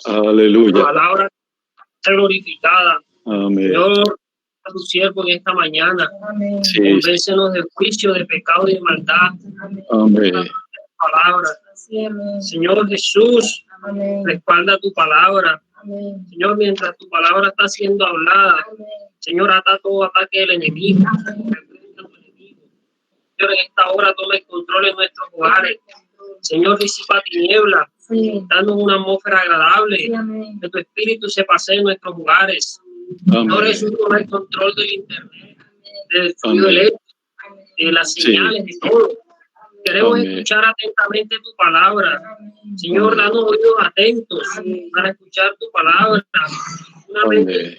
Aleluya. Tu palabra sea glorificada. Amén. Señor, a tu siervo en esta mañana. Sí. Convéncenos del juicio, de pecado y de maldad. Amén. Palabra. Señor Jesús, respalda tu palabra. Señor, mientras tu palabra está siendo hablada, Señor, ata todo ataque del enemigo. Señor, en esta hora toma el control en nuestros hogares. Señor, disipa tiniebla, dando una atmósfera agradable. Que tu espíritu se pase en nuestros hogares. Señor Jesús, toma el control del internet, del fluido eléctrico, de las señales, de todo. Queremos escuchar atentamente tu palabra. Señor, danos oídos atentos para escuchar tu palabra. Una mente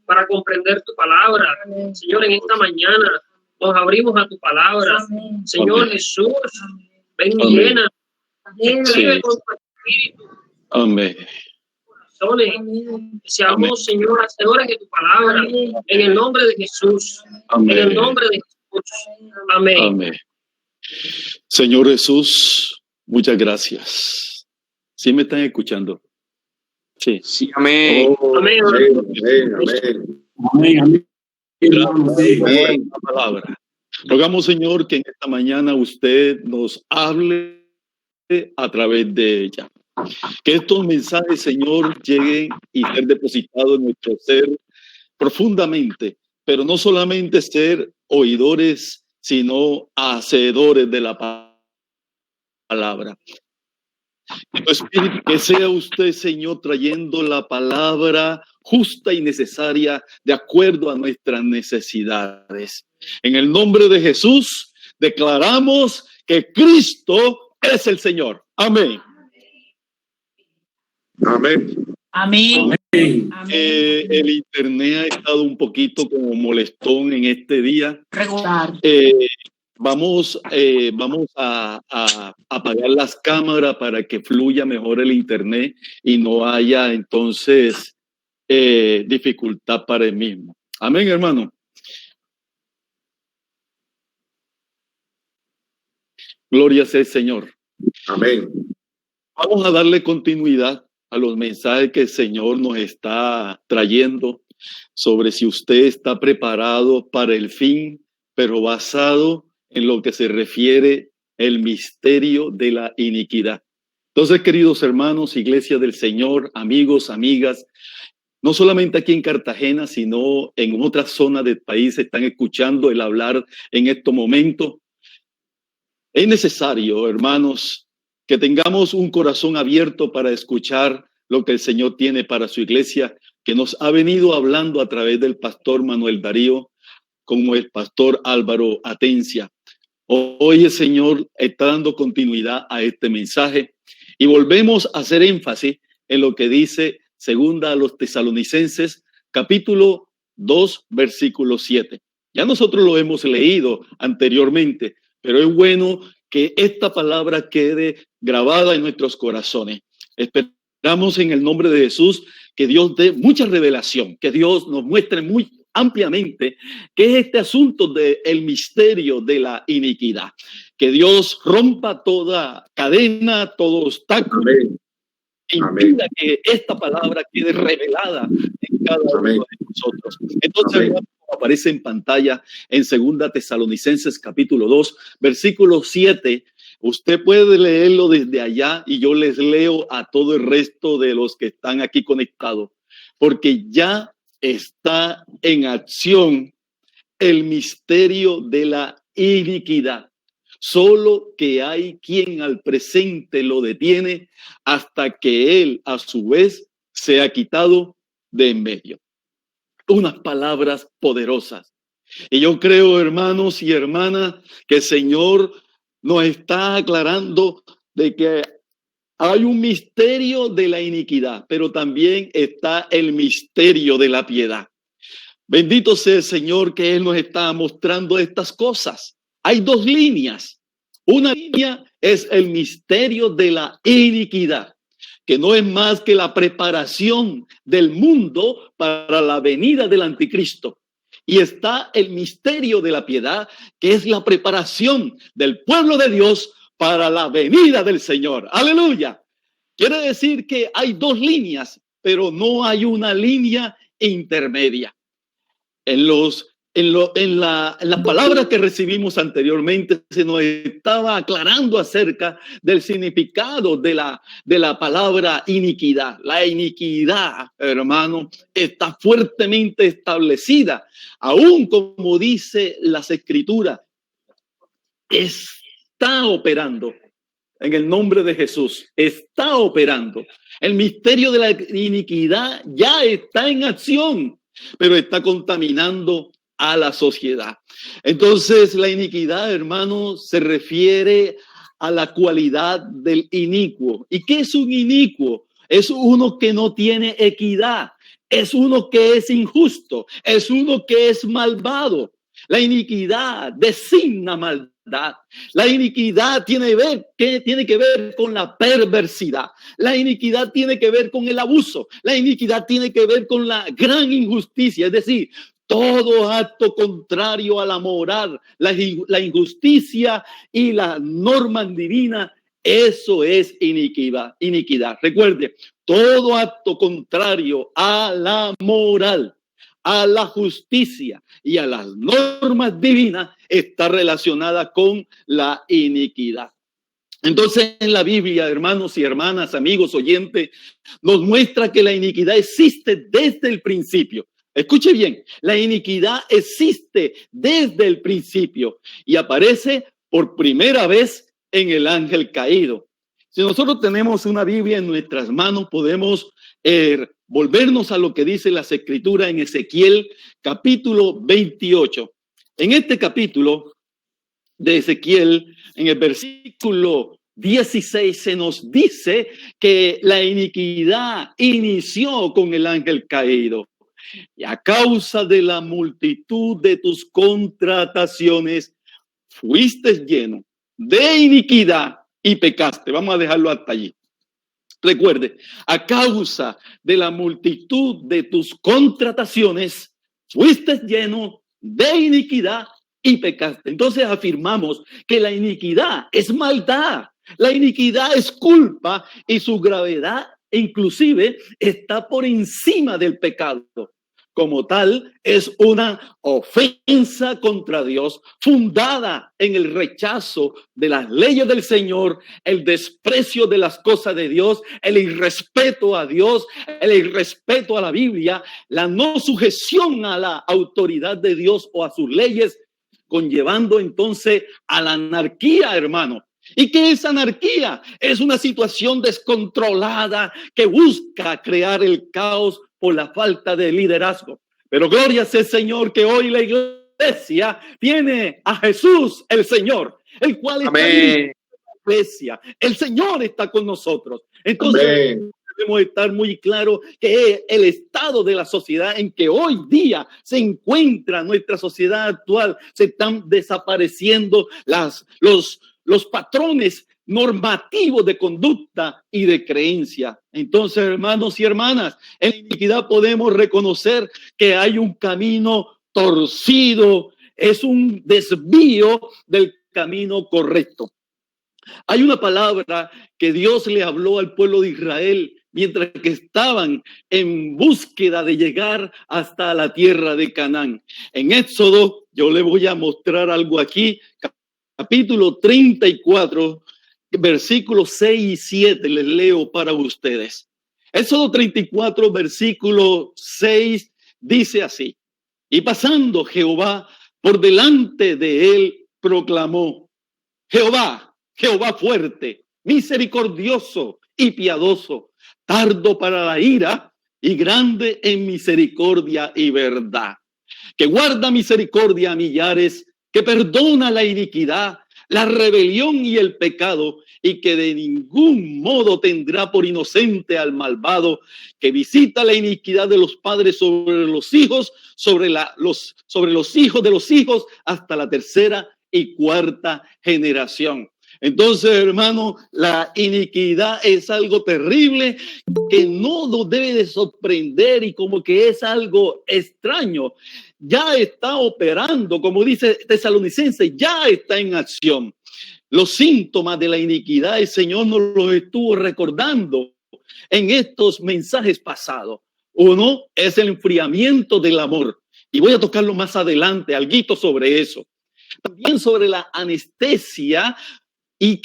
para comprender tu palabra. Señor, en esta mañana nos abrimos a tu palabra. Señor Jesús, ven y llena. Escribe con tu espíritu. Amén. Seamos, Señor, hacedores de tu palabra. En el nombre de Jesús. Amén. En el nombre de Jesús. Amén. Amén. Señor Jesús, muchas gracias. ¿Sí me están escuchando? Sí. Sí, amén. Oh, Amén. Amén. Amén. Amén. Gracias por esta palabra. Rogamos, Señor, que en esta mañana usted nos hable a través de ella. Que estos mensajes, Señor, lleguen y ser depositados en nuestro ser profundamente, pero no solamente ser oidores, sino hacedores de la palabra. Que sea usted, Señor, trayendo la palabra justa y necesaria de acuerdo a nuestras necesidades. En el nombre de Jesús, declaramos que Cristo es el Señor. Amén. Amén. Amén. El internet ha estado un poquito como molestón en este día. Regular. Vamos a apagar las cámaras para que fluya mejor el internet y no haya entonces dificultad para el mismo. Amén, hermano. Gloria sea el Señor. Amén. Vamos a darle continuidad a los mensajes que el Señor nos está trayendo sobre si usted está preparado para el fin, pero basado en lo que se refiere el misterio de la iniquidad. Entonces, queridos hermanos, iglesia del Señor, amigos, amigas, no solamente aquí en Cartagena, sino en otras zonas del país están escuchando el hablar en estos momentos. Es necesario, hermanos, que tengamos un corazón abierto para escuchar lo que el Señor tiene para su iglesia, que nos ha venido hablando a través del pastor Manuel Darío, como el pastor Álvaro Atencia. Hoy el Señor está dando continuidad a este mensaje y volvemos a hacer énfasis en lo que dice segunda a los Tesalonicenses, capítulo 2, versículo 7. Ya nosotros lo hemos leído anteriormente, pero es bueno que esta palabra quede grabada en nuestros corazones. Esperamos en el nombre de Jesús que Dios dé mucha revelación, que Dios nos muestre muy ampliamente qué es este asunto del misterio de la iniquidad. Que Dios rompa toda cadena, todo obstáculo. Amén. E impida que esta palabra quede revelada en cada uno de nosotros. Entonces, aparece en pantalla en segunda Tesalonicenses capítulo 2, versículo 7. Usted puede leerlo desde allá y yo les leo a todo el resto de los que están aquí conectados, porque ya está en acción el misterio de la iniquidad. Solo que hay quien al presente lo detiene hasta que él a su vez sea quitado de en medio. Unas palabras poderosas. Y yo creo, hermanos y hermanas, que el Señor nos está aclarando de que hay un misterio de la iniquidad, pero también está el misterio de la piedad. Bendito sea el Señor que Él nos está mostrando estas cosas. Hay dos líneas. Una línea es el misterio de la iniquidad, que no es más que la preparación del mundo para la venida del anticristo. Y está el misterio de la piedad, que es la preparación del pueblo de Dios para la venida del Señor. Aleluya. Quiere decir que hay dos líneas, pero no hay una línea intermedia. En la palabra que recibimos anteriormente se nos estaba aclarando acerca del significado de la palabra iniquidad. La iniquidad, hermano, está fuertemente establecida, aún como dice las Escrituras, está operando. En el nombre de Jesús, está operando. El misterio de la iniquidad ya está en acción, pero está contaminando a la sociedad. Entonces, la iniquidad, hermano, se refiere a la cualidad del inicuo. ¿Y qué es un inicuo? Es uno que no tiene equidad, es uno que es injusto, es uno que es malvado. La iniquidad designa maldad. La iniquidad tiene que ver con la perversidad. La iniquidad tiene que ver con el abuso. La iniquidad tiene que ver con la gran injusticia. Es decir, todo acto contrario a la moral, la injusticia y la norma divina, eso es iniquidad. Recuerde, todo acto contrario a la moral, a la justicia y a las normas divinas está relacionada con la iniquidad. Entonces, en la Biblia, hermanos y hermanas, amigos, oyentes, nos muestra que la iniquidad existe desde el principio. Escuche bien, la iniquidad existe desde el principio y aparece por primera vez en el ángel caído. Si nosotros tenemos una Biblia en nuestras manos, podemos volvernos a lo que dice las Escrituras en Ezequiel capítulo 28. En este capítulo de Ezequiel, en el versículo 16, se nos dice que la iniquidad inició con el ángel caído. Y a causa de la multitud de tus contrataciones, fuiste lleno de iniquidad y pecaste. Vamos a dejarlo hasta allí. Recuerde, a causa de la multitud de tus contrataciones, fuiste lleno de iniquidad y pecaste. Entonces afirmamos que la iniquidad es maldad, la iniquidad es culpa y su gravedad inclusive está por encima del pecado. Como tal, es una ofensa contra Dios fundada en el rechazo de las leyes del Señor, el desprecio de las cosas de Dios, el irrespeto a Dios, el irrespeto a la Biblia, la no sujeción a la autoridad de Dios o a sus leyes, conllevando entonces a la anarquía, hermano. ¿Y qué es anarquía? Es una situación descontrolada que busca crear el caos por la falta de liderazgo. Pero gloria sea el Señor que hoy la iglesia tiene a Jesús, el Señor, el cual está en la iglesia. El Señor está con nosotros. Entonces, amén, debemos estar muy claros que el estado de la sociedad en que hoy día se encuentra nuestra sociedad actual, se están desapareciendo los patrones normativos de conducta y de creencia. Entonces, hermanos y hermanas, en la iniquidad podemos reconocer que hay un camino torcido, es un desvío del camino correcto. Hay una palabra que Dios le habló al pueblo de Israel mientras que estaban en búsqueda de llegar hasta la tierra de Canaán. En Éxodo, yo le voy a mostrar algo aquí, capítulo 34, versículos 6 y 7, les leo para ustedes. Éxodo 34, versículo 6, dice así: y pasando Jehová por delante de él, proclamó: Jehová, Jehová fuerte, misericordioso y piadoso, tardo para la ira y grande en misericordia y verdad, que guarda misericordia a millares, que perdona la iniquidad, la rebelión y el pecado, y que de ningún modo tendrá por inocente al malvado, que visita la iniquidad de los padres sobre los hijos, sobre los hijos de los hijos, hasta la tercera y cuarta generación. Entonces, hermano, la iniquidad es algo terrible que no nos debe de sorprender y como que es algo extraño. Ya está operando, como dice Tesalonicenses, ya está en acción. Los síntomas de la iniquidad, el Señor nos los estuvo recordando en estos mensajes pasados. Uno es el enfriamiento del amor. Y voy a tocarlo más adelante, alguito sobre eso. También sobre la anestesia y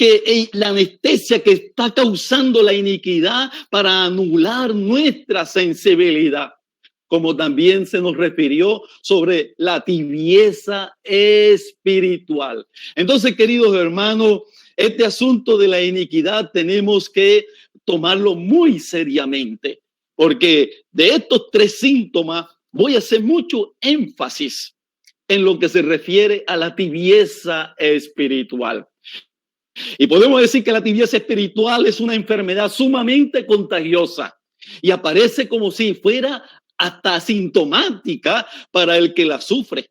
la anestesia que está causando la iniquidad para anular nuestra sensibilidad. Como también se nos refirió sobre la tibieza espiritual. Entonces, queridos hermanos, este asunto de la iniquidad tenemos que tomarlo muy seriamente, porque de estos tres síntomas voy a hacer mucho énfasis en lo que se refiere a la tibieza espiritual. Y podemos decir que la tibieza espiritual es una enfermedad sumamente contagiosa y aparece como si fuera hasta asintomática para el que la sufre.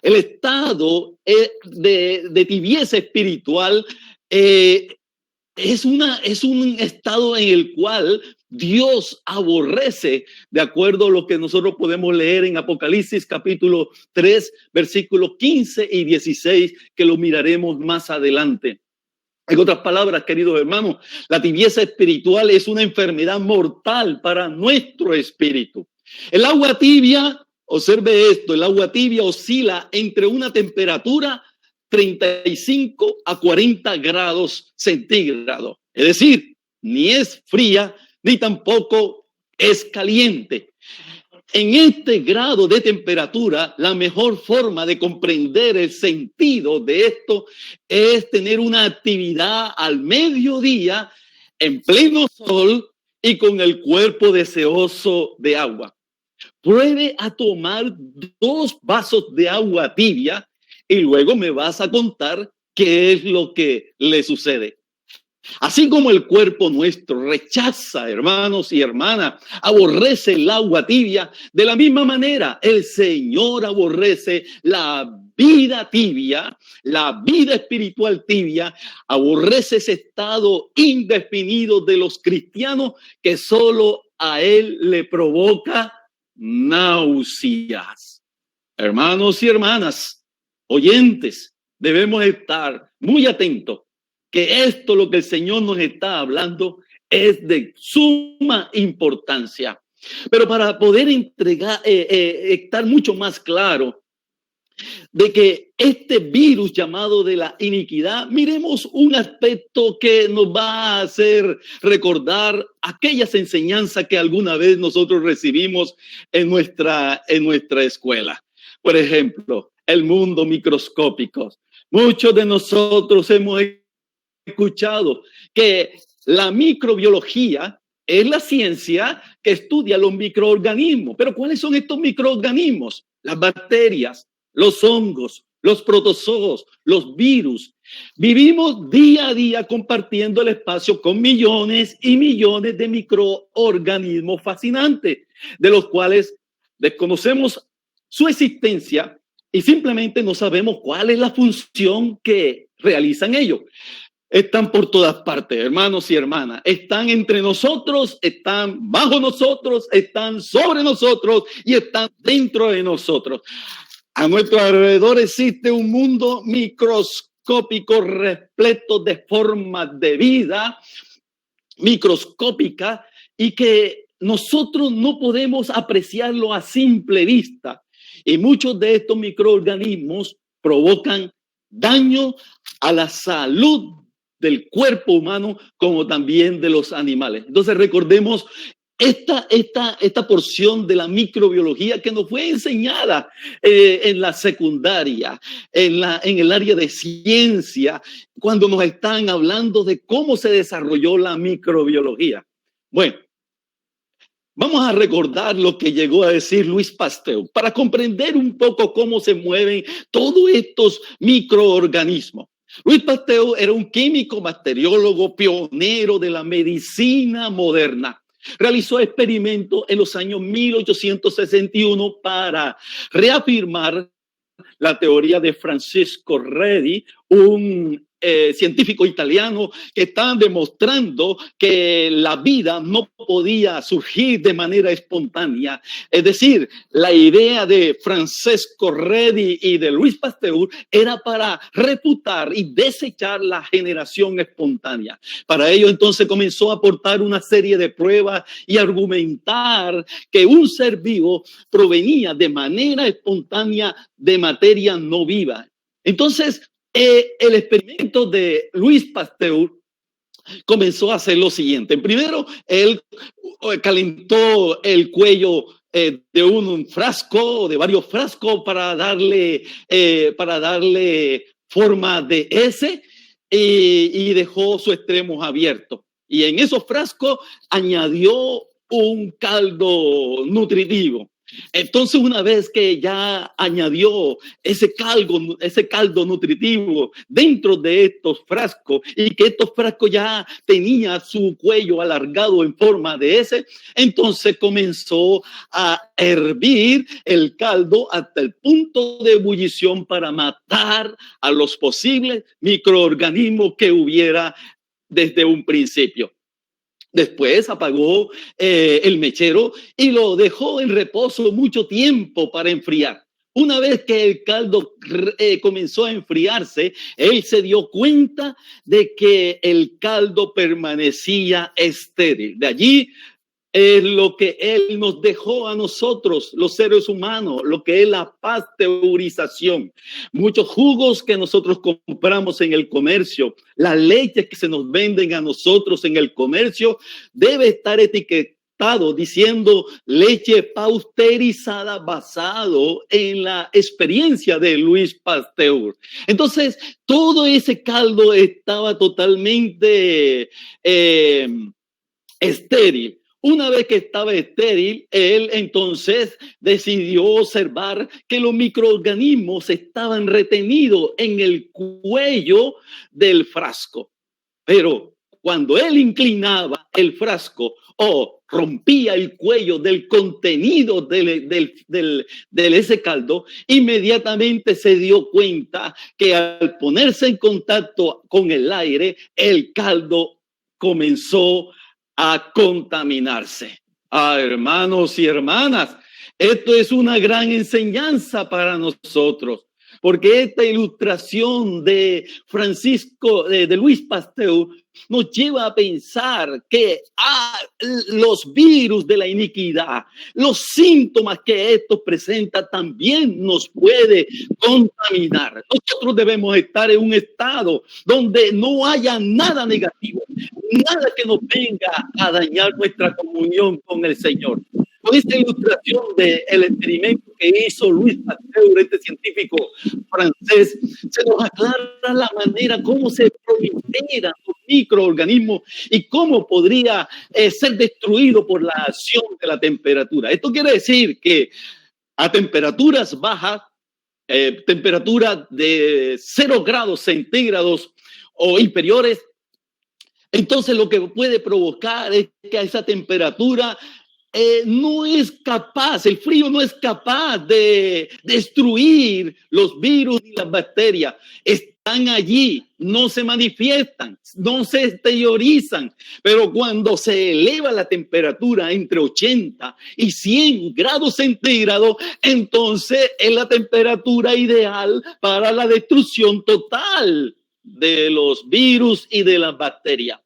El estado de tibieza espiritual es un estado en el cual Dios aborrece, de acuerdo a lo que nosotros podemos leer en Apocalipsis capítulo 3, versículos 15 y 16, que lo miraremos más adelante. En otras palabras, queridos hermanos, la tibieza espiritual es una enfermedad mortal para nuestro espíritu. El agua tibia, observe esto, el agua tibia oscila entre una temperatura 35 a 40 grados centígrados. Es decir, ni es fría, ni tampoco es caliente. En este grado de temperatura, la mejor forma de comprender el sentido de esto es tener una actividad al mediodía, en pleno sol y con el cuerpo deseoso de agua. Pruebe a tomar 2 vasos de agua tibia y luego me vas a contar qué es lo que le sucede. Así como el cuerpo nuestro rechaza, hermanos y hermanas, aborrece el agua tibia, de la misma manera el Señor aborrece la vida tibia, la vida espiritual tibia, aborrece ese estado indefinido de los cristianos que solo a Él le provoca náuseas. Hermanos y hermanas, oyentes, debemos estar muy atentos que esto, lo que el Señor nos está hablando, es de suma importancia. Pero para poder estar mucho más claro de que este virus llamado de la iniquidad, miremos un aspecto que nos va a hacer recordar aquellas enseñanzas que alguna vez nosotros recibimos en nuestra escuela. Por ejemplo, el mundo microscópico. Muchos de nosotros hemos escuchado que la microbiología es la ciencia que estudia los microorganismos. Pero ¿cuáles son estos microorganismos? Las bacterias, los hongos, los protozoos, los virus. Vivimos día a día compartiendo el espacio con millones y millones de microorganismos fascinantes, de los cuales desconocemos su existencia y simplemente no sabemos cuál es la función que realizan ellos. Están por todas partes, hermanos y hermanas. Están entre nosotros, están bajo nosotros, están sobre nosotros y están dentro de nosotros. A nuestro alrededor existe un mundo microscópico repleto de formas de vida microscópica y que nosotros no podemos apreciarlo a simple vista. Y muchos de estos microorganismos provocan daño a la salud del cuerpo humano como también de los animales. Entonces recordemos esta porción de la microbiología que nos fue enseñada en la secundaria, en el área de ciencia, cuando nos están hablando de cómo se desarrolló la microbiología. Bueno, vamos a recordar lo que llegó a decir Louis Pasteur para comprender un poco cómo se mueven todos estos microorganismos. Louis Pasteur era un químico bacteriólogo pionero de la medicina moderna. Realizó experimentos en los años 1861 para reafirmar la teoría de Francisco Redi, un científicos italianos que estaban demostrando que la vida no podía surgir de manera espontánea. Es decir, la idea de Francesco Redi y de Louis Pasteur era para refutar y desechar la generación espontánea. Para ello, entonces, comenzó a aportar una serie de pruebas y argumentar que un ser vivo provenía de manera espontánea de materia no viva. Entonces, el experimento de Louis Pasteur comenzó a hacer lo siguiente. Primero, él calentó el cuello de un frasco, de varios frascos, para darle forma de S, y dejó sus extremos abiertos. Y en esos frascos añadió un caldo nutritivo. Entonces, una vez que ya añadió ese caldo nutritivo dentro de estos frascos, y que estos frascos ya tenía su cuello alargado en forma de S, entonces comenzó a hervir el caldo hasta el punto de ebullición para matar a los posibles microorganismos que hubiera desde un principio. Después apagó el mechero y lo dejó en reposo mucho tiempo para enfriar. Una vez que el caldo comenzó a enfriarse, él se dio cuenta de que el caldo permanecía estéril. De allí es lo que él nos dejó a nosotros, los seres humanos, lo que es la pasteurización. Muchos jugos que nosotros compramos en el comercio, las leches que se nos venden a nosotros en el comercio, debe estar etiquetado diciendo leche pasteurizada, basado en la experiencia de Louis Pasteur. Entonces, todo ese caldo estaba totalmente estéril. Una vez que estaba estéril, él entonces decidió observar que los microorganismos estaban retenidos en el cuello del frasco. Pero cuando él inclinaba el frasco o rompía el cuello del contenido de ese caldo, inmediatamente se dio cuenta que al ponerse en contacto con el aire, el caldo comenzó a contaminarse. Hermanos y hermanas, esto es una gran enseñanza para nosotros, porque esta ilustración de de Louis Pasteur nos lleva a pensar que los virus de la iniquidad, los síntomas que estos presentan, también nos puede contaminar. Nosotros debemos estar en un estado donde no haya nada negativo, nada que nos venga a dañar nuestra comunión con el Señor. Con esta ilustración del experimento que hizo Louis Pasteur, este científico francés, se nos aclara la manera como se proliferan los microorganismos y cómo podría ser destruido por la acción de la temperatura. Esto quiere decir que a temperaturas bajas, temperatura de 0 grados centígrados o inferiores, entonces lo que puede provocar es que a esa temperatura no es capaz, el frío no es capaz de destruir los virus y las bacterias. Están allí, no se manifiestan, no se exteriorizan, pero cuando se eleva la temperatura entre 80 y 100 grados centígrados, entonces es la temperatura ideal para la destrucción total de los virus y de las bacterias.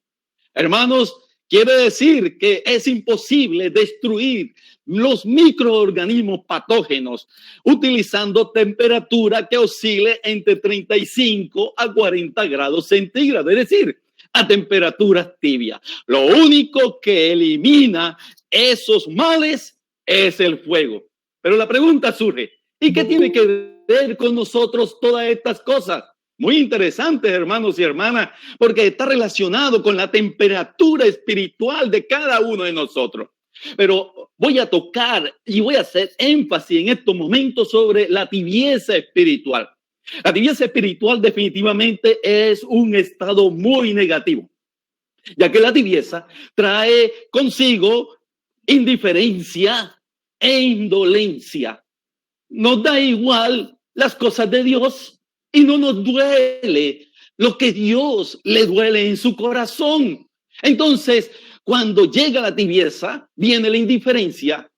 Hermanos, quiere decir que es imposible destruir los microorganismos patógenos utilizando temperatura que oscile entre 35 a 40 grados centígrados, es decir, a temperaturas tibias. Lo único que elimina esos males es el fuego. Pero la pregunta surge, ¿y qué tiene que ver con nosotros todas estas cosas? Muy interesante, hermanos y hermanas, porque está relacionado con la temperatura espiritual de cada uno de nosotros. Pero voy a tocar y voy a hacer énfasis en estos momentos sobre la tibieza espiritual. La tibieza espiritual definitivamente es un estado muy negativo, ya que la tibieza trae consigo indiferencia e indolencia. Nos da igual las cosas de Dios y no nos duele lo que Dios le duele en su corazón. Entonces, cuando llega la tibieza, viene la indiferencia,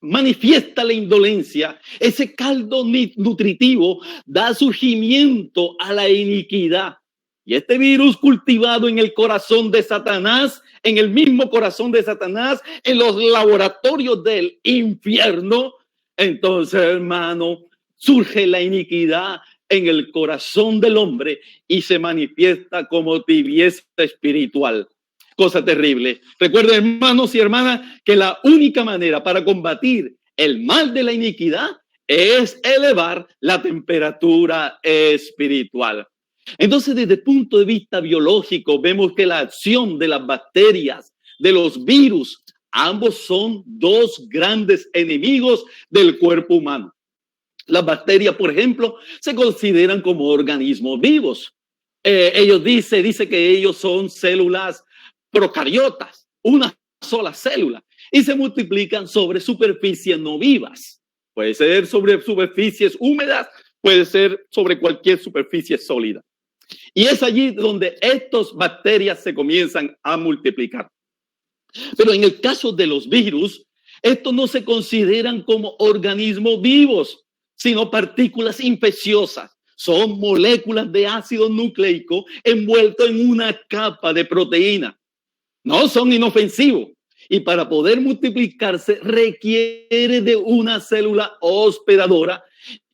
manifiesta la indolencia. Ese caldo nutritivo da surgimiento a la iniquidad. Y este virus cultivado en el corazón de Satanás, en el mismo corazón de Satanás, en los laboratorios del infierno, entonces, hermano, surge la iniquidad en el corazón del hombre y se manifiesta como tibieza espiritual. Cosa terrible. Recuerden, hermanos y hermanas, que la única manera para combatir el mal de la iniquidad es elevar la temperatura espiritual. Entonces, desde el punto de vista biológico, vemos que la acción de las bacterias, de los virus, ambos son dos grandes enemigos del cuerpo humano. Las bacterias, por ejemplo, se consideran como organismos vivos. Ellos dice que ellos son células procariotas, una sola célula, y se multiplican sobre superficies no vivas. Puede ser sobre superficies húmedas, puede ser sobre cualquier superficie sólida. Y es allí donde estas bacterias se comienzan a multiplicar. Pero en el caso de los virus, estos no se consideran como organismos vivos, sino partículas infecciosas. Son moléculas de ácido nucleico envueltos en una capa de proteína. No son inofensivos. Y para poder multiplicarse requiere de una célula hospedadora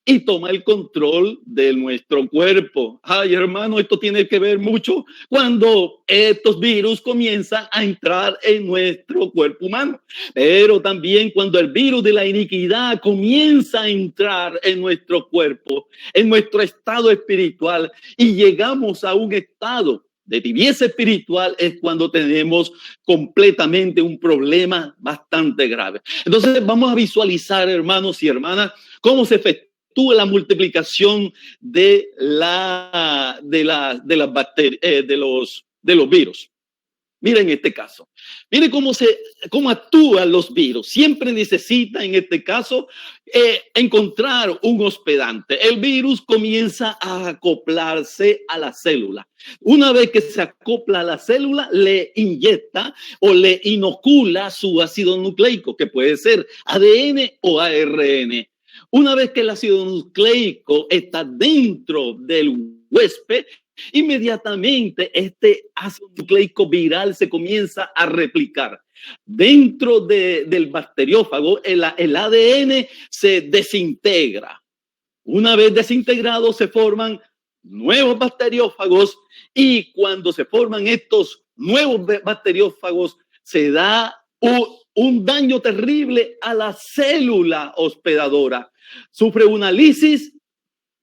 y toma el control de nuestro cuerpo. Ay, hermano, esto tiene que ver mucho cuando estos virus comienzan a entrar en nuestro cuerpo humano. Pero también cuando el virus de la iniquidad comienza a entrar en nuestro cuerpo, en nuestro estado espiritual, y llegamos a un estado de tibieza espiritual, es cuando tenemos completamente un problema bastante grave. Entonces vamos a visualizar, hermanos y hermanas, cómo se efectúa la multiplicación de las bacterias, de los virus. Miren este caso. Miren cómo actúan los virus. Siempre necesita, en este caso, encontrar un hospedante. El virus comienza a acoplarse a la célula. Una vez que se acopla a la célula, le inyecta o le inocula su ácido nucleico, que puede ser ADN o ARN. Una vez que el ácido nucleico está dentro del huésped, inmediatamente este ácido nucleico viral se comienza a replicar. Dentro del bacteriófago, el ADN se desintegra. Una vez desintegrado, se forman nuevos bacteriófagos, y cuando se forman estos nuevos bacteriófagos, se da un daño terrible a la célula hospedadora. Sufre una lisis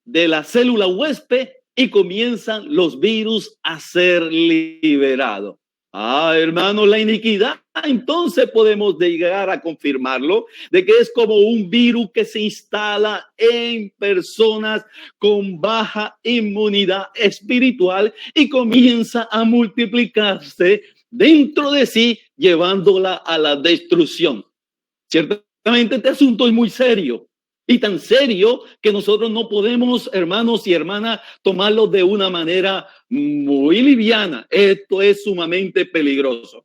de la célula huésped y comienzan los virus a ser liberados. Hermanos, la iniquidad, entonces podemos llegar a confirmarlo, de que es como un virus que se instala en personas con baja inmunidad espiritual y comienza a multiplicarse dentro de sí, llevándola a la destrucción. Ciertamente este asunto es muy serio, y tan serio que nosotros no podemos, hermanos y hermanas, tomarlo de una manera muy liviana. Esto es sumamente peligroso.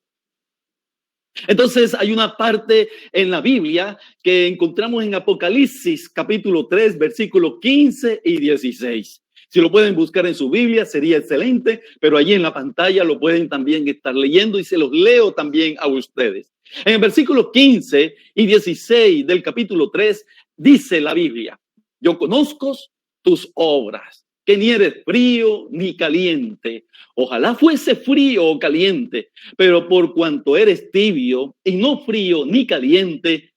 Entonces hay una parte en la Biblia que encontramos en Apocalipsis capítulo 3, versículos 15 y 16. Si lo pueden buscar en su Biblia sería excelente, pero allí en la pantalla lo pueden también estar leyendo y se los leo también a ustedes. En el versículo 15 y 16 del capítulo 3 dice la Biblia: yo conozco tus obras, que ni eres frío ni caliente. Ojalá fuese frío o caliente, pero por cuanto eres tibio y no frío ni caliente,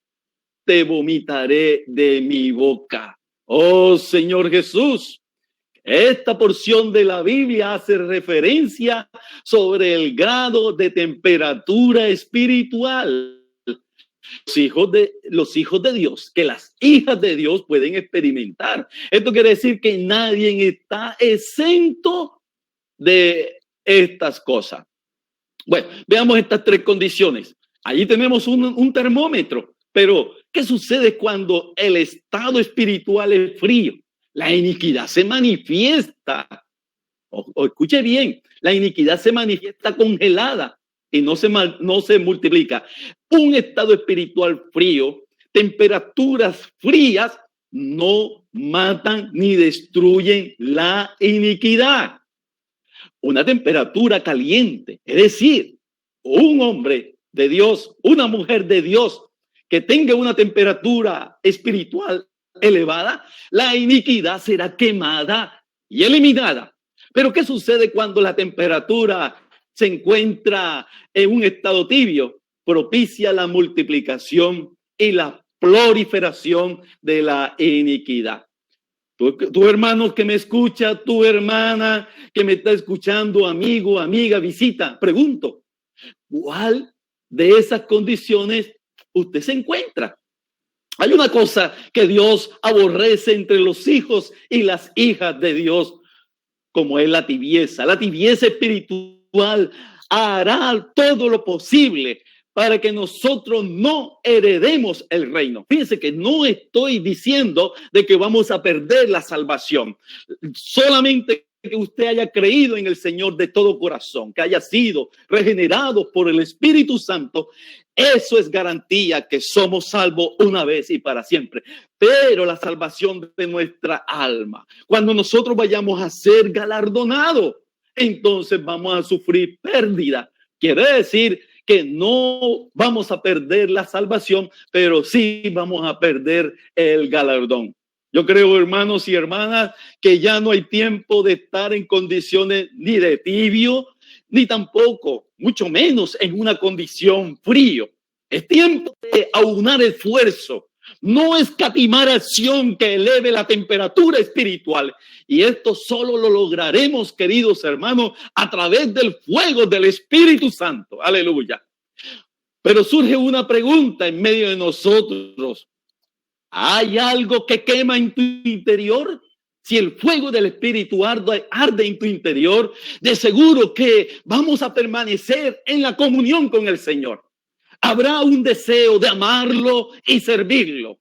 te vomitaré de mi boca. Oh Señor Jesús, esta porción de la Biblia hace referencia sobre el grado de temperatura espiritual. Los hijos de Dios, que las hijas de Dios pueden experimentar. Esto quiere decir que nadie está exento de estas cosas. Bueno, veamos estas tres condiciones. Allí tenemos un termómetro, pero ¿qué sucede cuando el estado espiritual es frío? La iniquidad se manifiesta. o escuche bien, la iniquidad se manifiesta congelada y no se multiplica. Un estado espiritual frío, temperaturas frías no matan ni destruyen la iniquidad. Una temperatura caliente, es decir, un hombre de Dios, una mujer de Dios que tenga una temperatura espiritual elevada, la iniquidad será quemada y eliminada. Pero ¿qué sucede cuando la temperatura se encuentra en un estado tibio? Propicia la multiplicación y la proliferación de la iniquidad. Tu hermano que me escucha, tu hermana que me está escuchando, amigo, amiga, visita, pregunto, ¿cuál de esas condiciones usted se encuentra? Hay una cosa que Dios aborrece entre los hijos y las hijas de Dios, como es la tibieza. La tibieza espiritual hará todo lo posible para que nosotros no heredemos el reino. Fíjense que no estoy diciendo de que vamos a perder la salvación. Solamente que usted haya creído en el Señor de todo corazón, que haya sido regenerado por el Espíritu Santo, eso es garantía que somos salvos una vez y para siempre. Pero la salvación de nuestra alma, cuando nosotros vayamos a ser galardonados, entonces vamos a sufrir pérdida. Quiere decir que no vamos a perder la salvación, pero sí vamos a perder el galardón. Yo creo, hermanos y hermanas, que ya no hay tiempo de estar en condiciones ni de tibio, ni tampoco, mucho menos en una condición frío. Es tiempo de aunar esfuerzo, no escatimar acción que eleve la temperatura espiritual. Y esto solo lo lograremos, queridos hermanos, a través del fuego del Espíritu Santo. Aleluya. Pero surge una pregunta en medio de nosotros. ¿Hay algo que quema en tu interior? Si el fuego del Espíritu arde en tu interior, de seguro que vamos a permanecer en la comunión con el Señor. Habrá un deseo de amarlo y servirlo.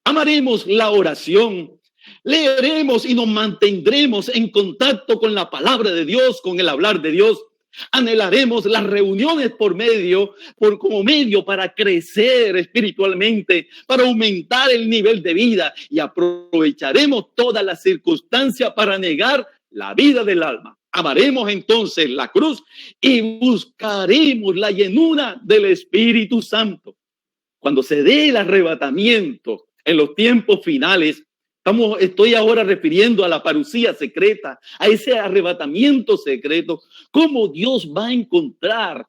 Amaremos la oración, leeremos y nos mantendremos en contacto con la palabra de Dios, con el hablar de Dios. Anhelaremos las reuniones como medio para crecer espiritualmente, para aumentar el nivel de vida, y aprovecharemos todas las circunstancias para negar la vida del alma. Amaremos entonces la cruz y buscaremos la llenura del Espíritu Santo. Cuando se dé el arrebatamiento en los tiempos finales, estoy ahora refiriendo a la parucía secreta, a ese arrebatamiento secreto, cómo Dios va a encontrar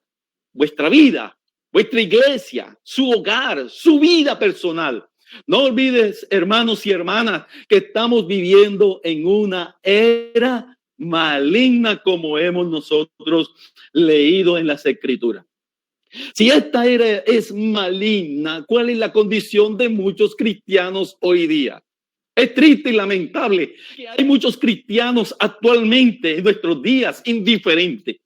vuestra vida, vuestra iglesia, su hogar, su vida personal. No olvides, hermanos y hermanas, que estamos viviendo en una era maligna, como hemos nosotros leído en las Escrituras. Si esta era es maligna, ¿cuál es la condición de muchos cristianos hoy día? Es triste y lamentable que hay muchos cristianos actualmente en nuestros días indiferentes,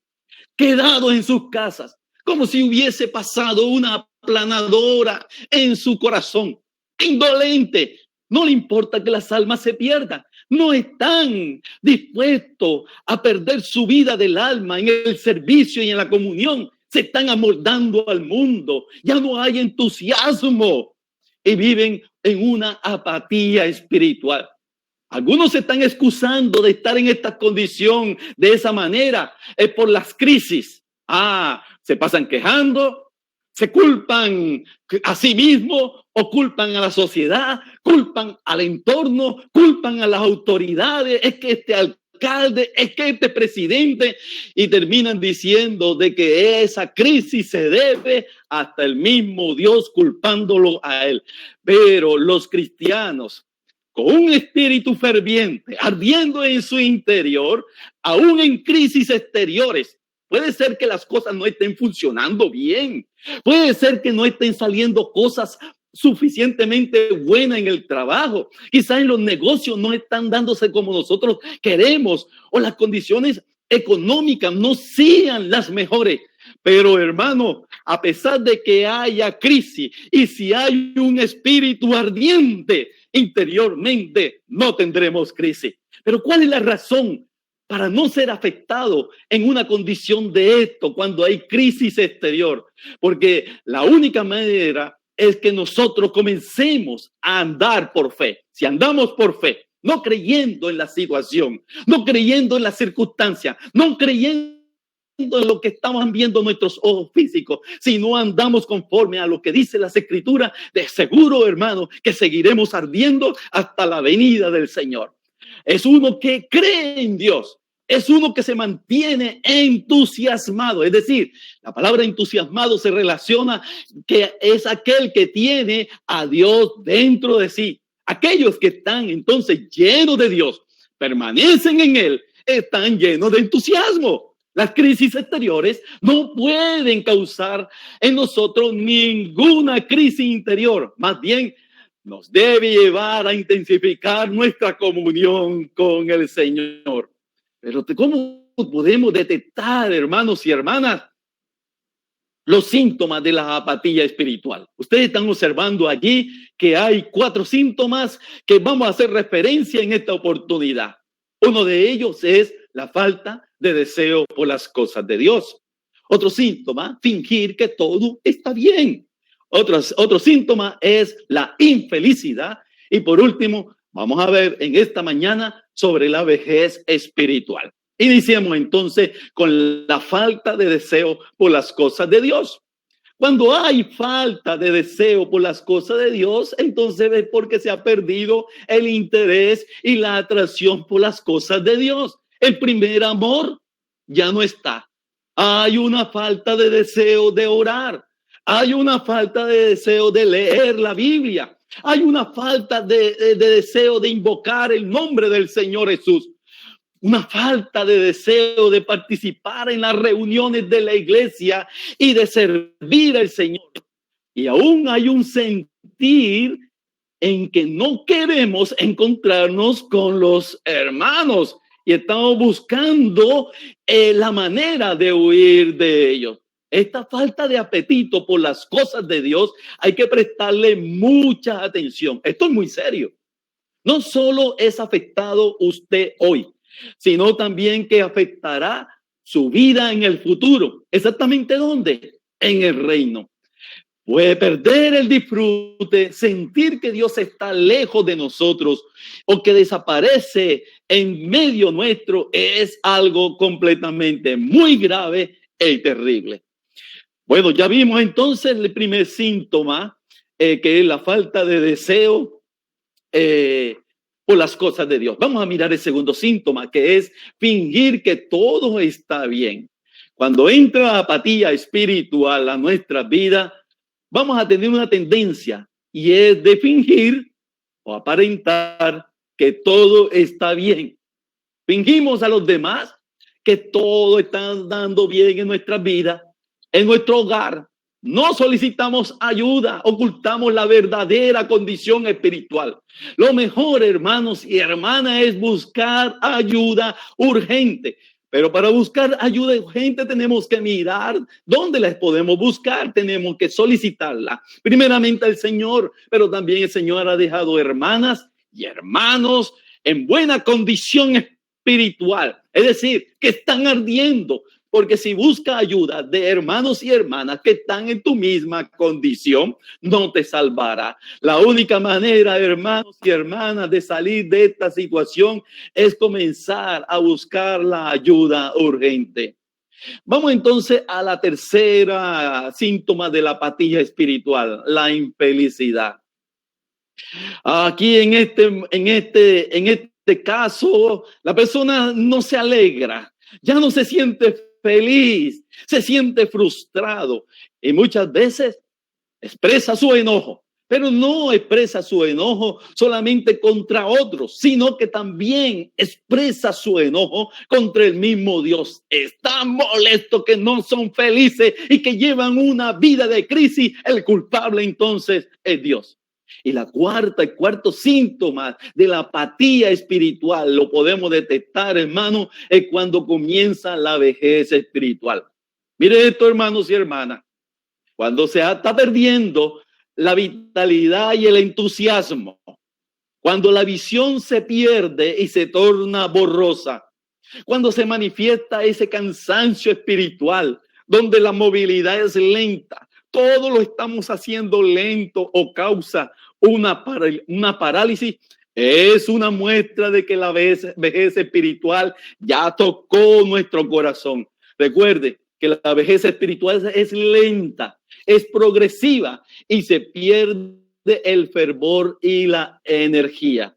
quedados en sus casas, como si hubiese pasado una aplanadora en su corazón, indolente. No le importa que las almas se pierdan. No están dispuestos a perder su vida del alma en el servicio y en la comunión. Se están amoldando al mundo. Ya no hay entusiasmo y viven en una apatía espiritual. Algunos se están excusando de estar en esta condición de esa manera por las crisis. Se pasan quejando, se culpan a sí mismos o culpan a la sociedad, culpan al entorno, culpan a las autoridades. Es que este alcalde, es que este presidente, y terminan diciendo de que esa crisis se debe hasta el mismo Dios, culpándolo a él. Pero los cristianos, con un espíritu ferviente, ardiendo en su interior, aún en crisis exteriores, puede ser que las cosas no estén funcionando bien. Puede ser que no estén saliendo cosas suficientemente buenas en el trabajo. Quizás en los negocios no están dándose como nosotros queremos, o las condiciones económicas no sean las mejores. Pero, hermano, a pesar de que haya crisis y si hay un espíritu ardiente interiormente, no tendremos crisis. Pero ¿cuál es la razón para no ser afectado en una condición de esto cuando hay crisis exterior. Porque la única manera es que nosotros comencemos a andar por fe. Si andamos por fe, no creyendo en la situación, no creyendo en las circunstancias, no creyendo en lo que estamos viendo nuestros ojos físicos, si no andamos conforme a lo que dice las Escrituras, de seguro, hermano, que seguiremos ardiendo hasta la venida del Señor. Es uno que cree en Dios, es uno que se mantiene entusiasmado. Es decir, la palabra entusiasmado se relaciona que es aquel que tiene a Dios dentro de sí. Aquellos que están entonces llenos de Dios, permanecen en Él, están llenos de entusiasmo. Las crisis exteriores no pueden causar en nosotros ninguna crisis interior. Más bien, nos debe llevar a intensificar nuestra comunión con el Señor. Pero ¿cómo podemos detectar, hermanos y hermanas, los síntomas de la apatía espiritual? Ustedes están observando allí que hay 4 síntomas que vamos a hacer referencia en esta oportunidad. Uno de ellos es la falta de deseo por las cosas de Dios. Otro síntoma, fingir que todo está bien. Otro síntoma es la infelicidad. Y por último, vamos a ver en esta mañana sobre la vejez espiritual. Iniciemos entonces con la falta de deseo por las cosas de Dios. Cuando hay falta de deseo por las cosas de Dios, entonces es porque se ha perdido el interés y la atracción por las cosas de Dios. El primer amor ya no está. Hay una falta de deseo de orar. Hay una falta de deseo de leer la Biblia. Hay una falta de deseo de invocar el nombre del Señor Jesús. Una falta de deseo de participar en las reuniones de la iglesia y de servir al Señor. Y aún hay un sentir en que no queremos encontrarnos con los hermanos y estamos buscando la manera de huir de ellos. Esta falta de apetito por las cosas de Dios hay que prestarle mucha atención. Esto es muy serio. No solo es afectado usted hoy, sino también que afectará su vida en el futuro. ¿Exactamente dónde? En el reino. Puede perder el disfrute, sentir que Dios está lejos de nosotros o que desaparece en medio nuestro. Es algo completamente muy grave y terrible. Bueno, ya vimos entonces el primer síntoma, que es la falta de deseo por las cosas de Dios. Vamos a mirar el segundo síntoma, que es fingir que todo está bien. Cuando entra apatía espiritual a nuestra vida, vamos a tener una tendencia y es de fingir o aparentar que todo está bien. Fingimos a los demás que todo está andando bien en nuestra vida, en nuestro hogar. No solicitamos ayuda, ocultamos la verdadera condición espiritual. Lo mejor, hermanos y hermanas, es buscar ayuda urgente. Pero para buscar ayuda urgente tenemos que mirar dónde la podemos buscar. Tenemos que solicitarla. Primeramente al Señor, pero también el Señor ha dejado hermanas y hermanos en buena condición espiritual. Es decir, que están ardiendo. Porque si busca ayuda de hermanos y hermanas que están en tu misma condición, no te salvará. La única manera, hermanos y hermanas, de salir de esta situación es comenzar a buscar la ayuda urgente. Vamos entonces a la tercera síntoma de la apatía espiritual, la infelicidad. Aquí en este caso, la persona no se alegra, ya no se siente feliz, se siente frustrado y muchas veces expresa su enojo, pero no expresa su enojo solamente contra otros, sino que también expresa su enojo contra el mismo Dios. Está molesto que no son felices y que llevan una vida de crisis. El culpable entonces es Dios. Y el cuarto síntoma de la apatía espiritual lo podemos detectar, hermano, es cuando comienza la vejez espiritual. Mire esto, hermanos y hermanas, cuando se está perdiendo la vitalidad y el entusiasmo, cuando la visión se pierde y se torna borrosa, cuando se manifiesta ese cansancio espiritual, donde la movilidad es lenta, todo lo estamos haciendo lento o causa una parálisis, es una muestra de que la vejez espiritual ya tocó nuestro corazón. Recuerde que la vejez espiritual es lenta, es progresiva y se pierde el fervor y la energía.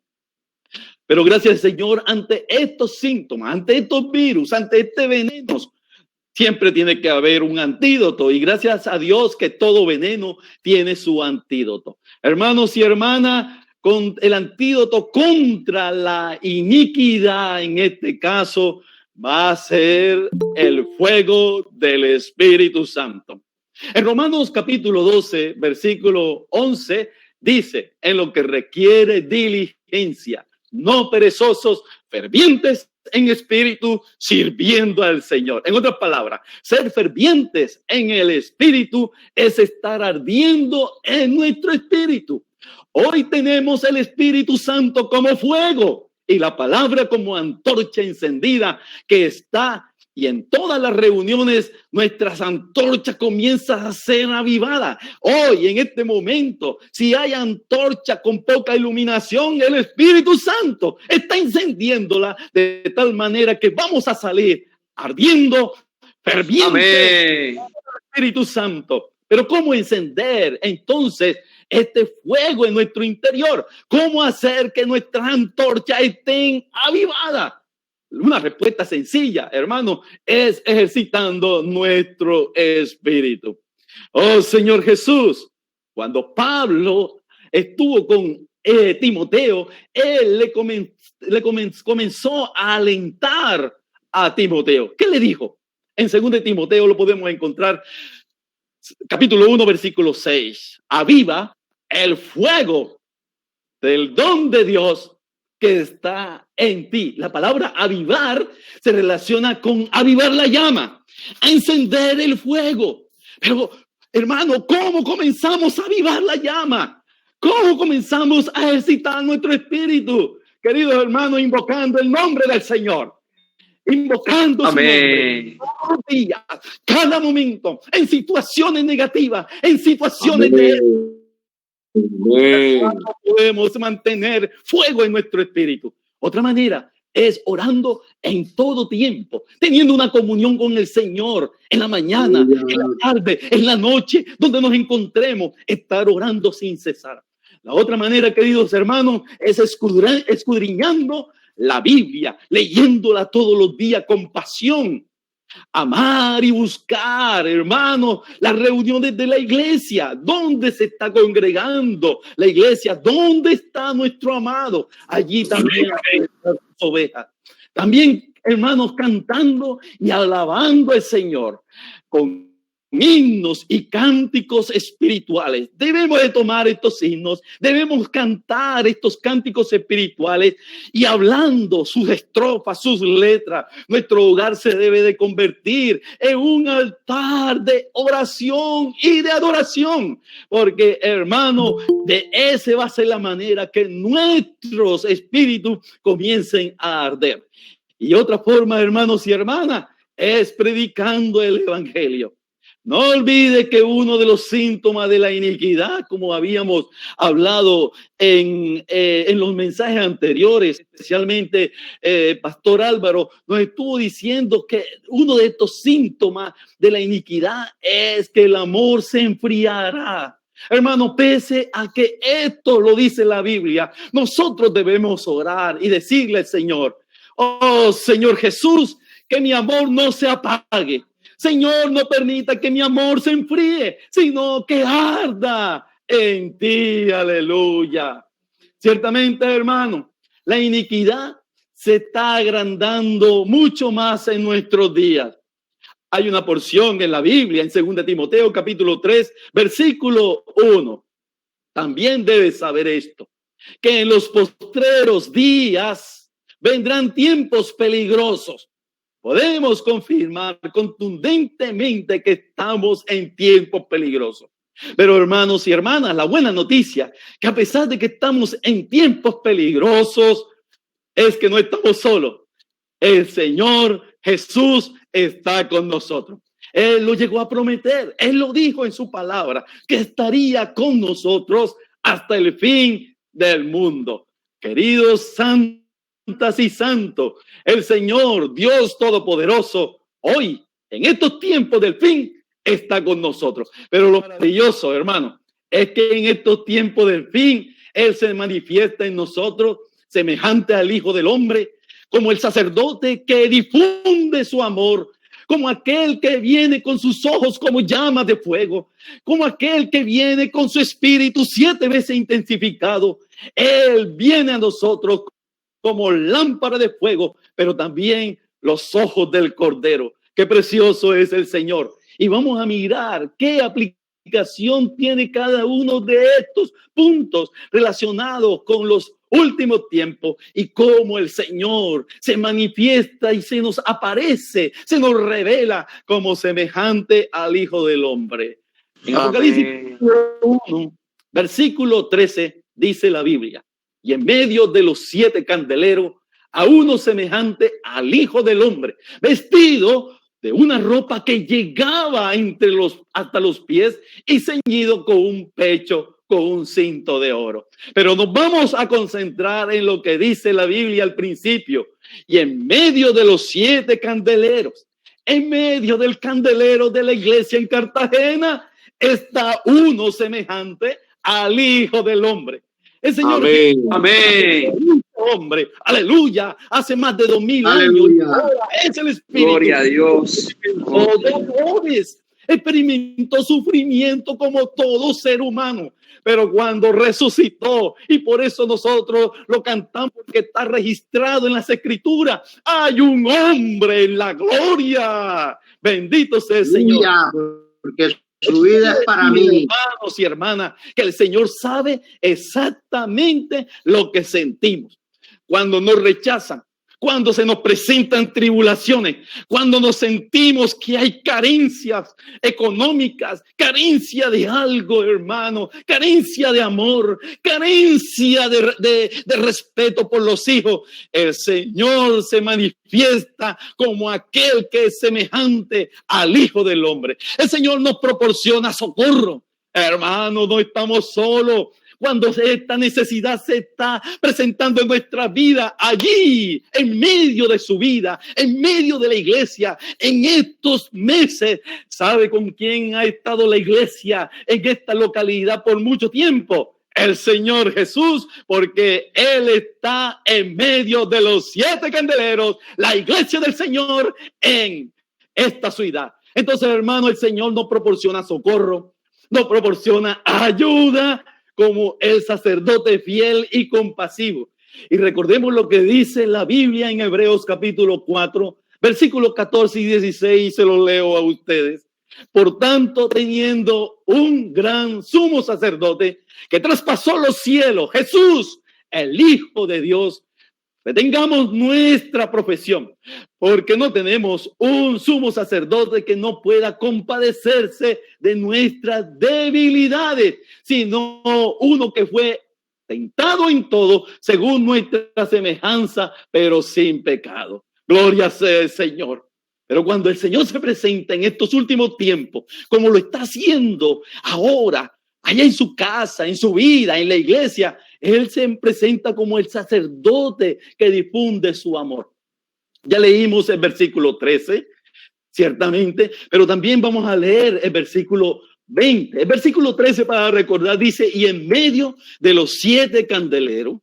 Pero gracias, Señor, ante estos síntomas, ante estos virus, ante este veneno, siempre tiene que haber un antídoto. Y gracias a Dios que todo veneno tiene su antídoto. Hermanos y hermanas, con el antídoto contra la iniquidad, en este caso, va a ser el fuego del Espíritu Santo. En Romanos capítulo 12, versículo 11, dice, en lo que requiere diligencia, no perezosos, fervientes en espíritu, sirviendo al Señor. En otras palabras, ser fervientes en el espíritu es estar ardiendo en nuestro espíritu. Hoy tenemos el Espíritu Santo como fuego y la palabra como antorcha encendida que está, y en todas las reuniones nuestras antorchas comienzan a ser avivadas. Hoy, en este momento, si hay antorcha con poca iluminación, el Espíritu Santo está encendiéndola de tal manera que vamos a salir ardiendo, fervientes. Amén. Espíritu Santo. Pero ¿cómo encender entonces este fuego en nuestro interior? ¿Cómo hacer que nuestras antorchas estén avivadas? Una respuesta sencilla, hermano, es ejercitando nuestro espíritu. Oh, Señor Jesús, cuando Pablo estuvo con Timoteo, él comenzó a alentar a Timoteo. ¿Qué le dijo? En 2 Timoteo lo podemos encontrar, capítulo 1, versículo 6. Aviva el fuego del don de Dios que está en ti. La palabra avivar se relaciona con avivar la llama, a encender el fuego. Pero, hermano, ¿cómo comenzamos a avivar la llama? ¿Cómo comenzamos a ejercitar nuestro espíritu? Queridos hermanos, invocando el nombre del Señor. Invocando su nombre todos los días, cada momento, en situaciones negativas, en situaciones de... No podemos mantener fuego en nuestro espíritu. Otra manera es orando en todo tiempo, teniendo una comunión con el Señor en la mañana, en la tarde, en la noche, donde nos encontremos, estar orando sin cesar. La otra manera, queridos hermanos, es escudriñando la Biblia, leyéndola todos los días con pasión. Amar y buscar, hermanos, las reuniones de la iglesia. ¿Dónde se está congregando la iglesia? ¿Dónde está nuestro amado? Allí también están sus ovejas. También, hermanos, cantando y alabando al Señor con himnos y cánticos espirituales. Debemos de tomar estos himnos, debemos cantar estos cánticos espirituales y hablando sus estrofas, sus letras. Nuestro hogar se debe de convertir en un altar de oración y de adoración, porque, hermano, de esa va a ser la manera que nuestros espíritus comiencen a arder. Y otra forma, hermanos y hermanas, es predicando el evangelio. No olvide que uno de los síntomas de la iniquidad, como habíamos hablado en los mensajes anteriores, especialmente Pastor Álvaro nos estuvo diciendo que uno de estos síntomas de la iniquidad es que el amor se enfriará. Hermano, pese a que esto lo dice la Biblia, nosotros debemos orar y decirle al Señor: oh, Señor Jesús, que mi amor no se apague. Señor, no permita que mi amor se enfríe, sino que arda en ti. Aleluya. Ciertamente, hermano, la iniquidad se está agrandando mucho más en nuestros días. Hay una porción en la Biblia, en 2 Timoteo, capítulo 3, versículo 1. También debes saber esto, que en los postreros días vendrán tiempos peligrosos. Podemos confirmar contundentemente que estamos en tiempos peligrosos. Pero, hermanos y hermanas, la buena noticia, que a pesar de que estamos en tiempos peligrosos, es que no estamos solos. El Señor Jesús está con nosotros. Él lo llegó a prometer. Él lo dijo en su palabra, que estaría con nosotros hasta el fin del mundo. Queridos santas y santos, el Señor, Dios Todopoderoso, hoy, en estos tiempos del fin, está con nosotros. Pero lo maravilloso, hermano, es que en estos tiempos del fin, Él se manifiesta en nosotros semejante al Hijo del Hombre, como el sacerdote que difunde su amor, como aquel que viene con sus ojos como llamas de fuego, como aquel que viene con su espíritu 7 veces intensificado. Él viene a nosotros como lámpara de fuego, pero también los ojos del Cordero. Qué precioso es el Señor. Y vamos a mirar qué aplicación tiene cada uno de estos puntos relacionados con los últimos tiempos y cómo el Señor se manifiesta y se nos aparece, se nos revela como semejante al Hijo del Hombre. En Apocalipsis 1, versículo 13, dice la Biblia: y en medio de los 7 candeleros, a uno semejante al Hijo del Hombre, vestido de una ropa que llegaba hasta los pies y ceñido con un pecho, con un cinto de oro. Pero nos vamos a concentrar en lo que dice la Biblia al principio. Y en medio de los 7 candeleros, en medio del candelero de la iglesia en Cartagena, está uno semejante al Hijo del Hombre. El Señor, amén, amén. Hombre, aleluya, hace más de 2000 años. Ahora es el Espíritu. Gloria a Dios. Experimentó sufrimiento como todo ser humano, pero cuando resucitó, y por eso nosotros lo cantamos porque está registrado en las Escrituras, hay un hombre en la gloria. Bendito sea el Señor. Porque su vida es para mí. Hermanos y hermanas, que el Señor sabe exactamente lo que sentimos cuando nos rechazan, cuando se nos presentan tribulaciones, cuando nos sentimos que hay carencias económicas, carencia de algo, hermano, carencia de amor, carencia de respeto por los hijos. El Señor se manifiesta como aquel que es semejante al Hijo del Hombre. El Señor nos proporciona socorro. Hermano, no estamos solos. Cuando esta necesidad se está presentando en nuestra vida, allí, en medio de su vida, en medio de la iglesia, en estos meses, ¿sabe con quién ha estado la iglesia en esta localidad por mucho tiempo? El Señor Jesús, porque Él está en medio de los 7 candeleros, la iglesia del Señor en esta ciudad. Entonces, hermano, el Señor nos proporciona socorro, nos proporciona ayuda, como el sacerdote fiel y compasivo. Y recordemos lo que dice la Biblia en Hebreos capítulo 4, versículos 14 y 16, se los leo a ustedes. Por tanto, teniendo un gran sumo sacerdote que traspasó los cielos, Jesús, el Hijo de Dios, retengamos nuestra profesión, porque no tenemos un sumo sacerdote que no pueda compadecerse de nuestras debilidades, sino uno que fue tentado en todo según nuestra semejanza, pero sin pecado. Gloria sea el Señor. Pero cuando el Señor se presenta en estos últimos tiempos, como lo está haciendo ahora, allá en su casa, en su vida, en la iglesia, Él se presenta como el sacerdote que difunde su amor. Ya leímos el versículo 13, ciertamente, pero también vamos a leer el versículo 20. El versículo 13, para recordar, dice: y en medio de los 7 candeleros,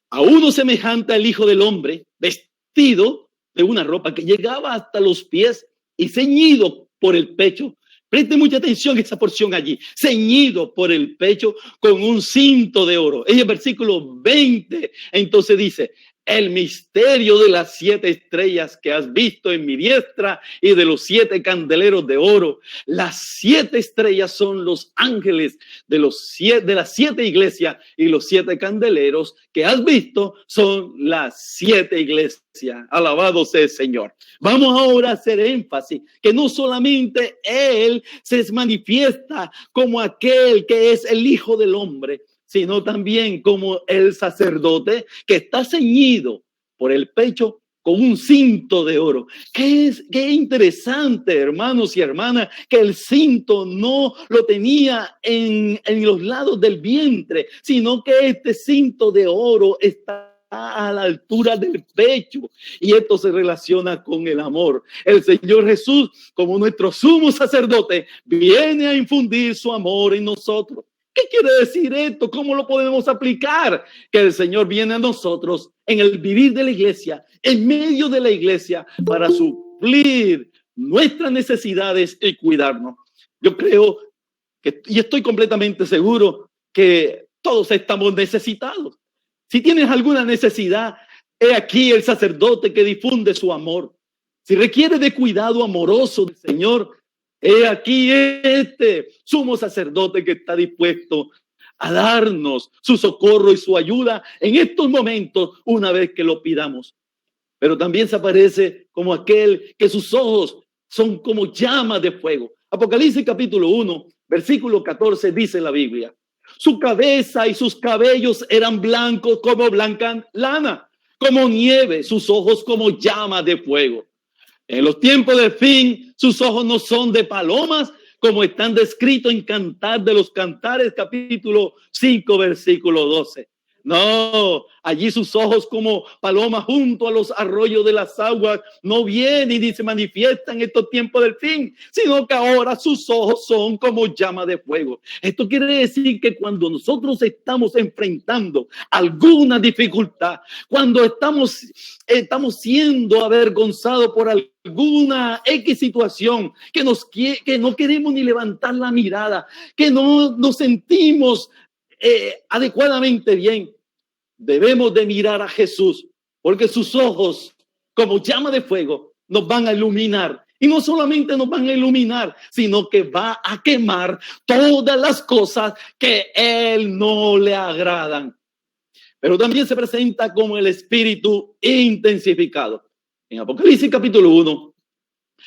a uno semejante al Hijo del Hombre, vestido de una ropa que llegaba hasta los pies y ceñido por el pecho. Preste mucha atención a esa porción allí. Ceñido por el pecho con un cinto de oro. En el versículo 20, entonces dice: el misterio de las 7 estrellas que has visto en mi diestra y de los 7 candeleros de oro. Las 7 estrellas son los ángeles de las 7 iglesias, y los 7 candeleros que has visto son las 7 iglesias. Alabado sea el Señor. Vamos ahora a hacer énfasis que no solamente Él se manifiesta como aquel que es el Hijo del Hombre, sino también como el sacerdote que está ceñido por el pecho con un cinto de oro. Qué interesante, hermanos y hermanas, que el cinto no lo tenía en los lados del vientre, sino que este cinto de oro está a la altura del pecho, y esto se relaciona con el amor. El Señor Jesús, como nuestro sumo sacerdote, viene a infundir su amor en nosotros. ¿Qué quiere decir esto? ¿Cómo lo podemos aplicar? Que el Señor viene a nosotros en el vivir de la iglesia, en medio de la iglesia, para suplir nuestras necesidades y cuidarnos. Yo creo que, y estoy completamente seguro, que todos estamos necesitados. Si tienes alguna necesidad, he aquí el sacerdote que difunde su amor. Si requiere de cuidado amoroso del Señor, he aquí este sumo sacerdote que está dispuesto a darnos su socorro y su ayuda en estos momentos una vez que lo pidamos. Pero también se aparece como aquel que sus ojos son como llamas de fuego. Apocalipsis capítulo 1, versículo 14 dice la Biblia: su cabeza y sus cabellos eran blancos como blanca lana, como nieve, sus ojos como llamas de fuego. En los tiempos del fin, sus ojos no son de palomas, como están descritos en Cantar de los Cantares, capítulo 5, versículo 12. No, allí sus ojos como palomas junto a los arroyos de las aguas no vienen ni se manifiestan en estos tiempos del fin, sino que ahora sus ojos son como llamas de fuego. Esto quiere decir que cuando nosotros estamos enfrentando alguna dificultad, cuando estamos siendo avergonzados por alguna X situación, que no queremos ni levantar la mirada, que no nos sentimos adecuadamente bien, debemos de mirar a Jesús, porque sus ojos como llama de fuego nos van a iluminar, y no solamente nos van a iluminar, sino que va a quemar todas las cosas que Él no le agradan. Pero también se presenta como el Espíritu intensificado. En Apocalipsis capítulo 1,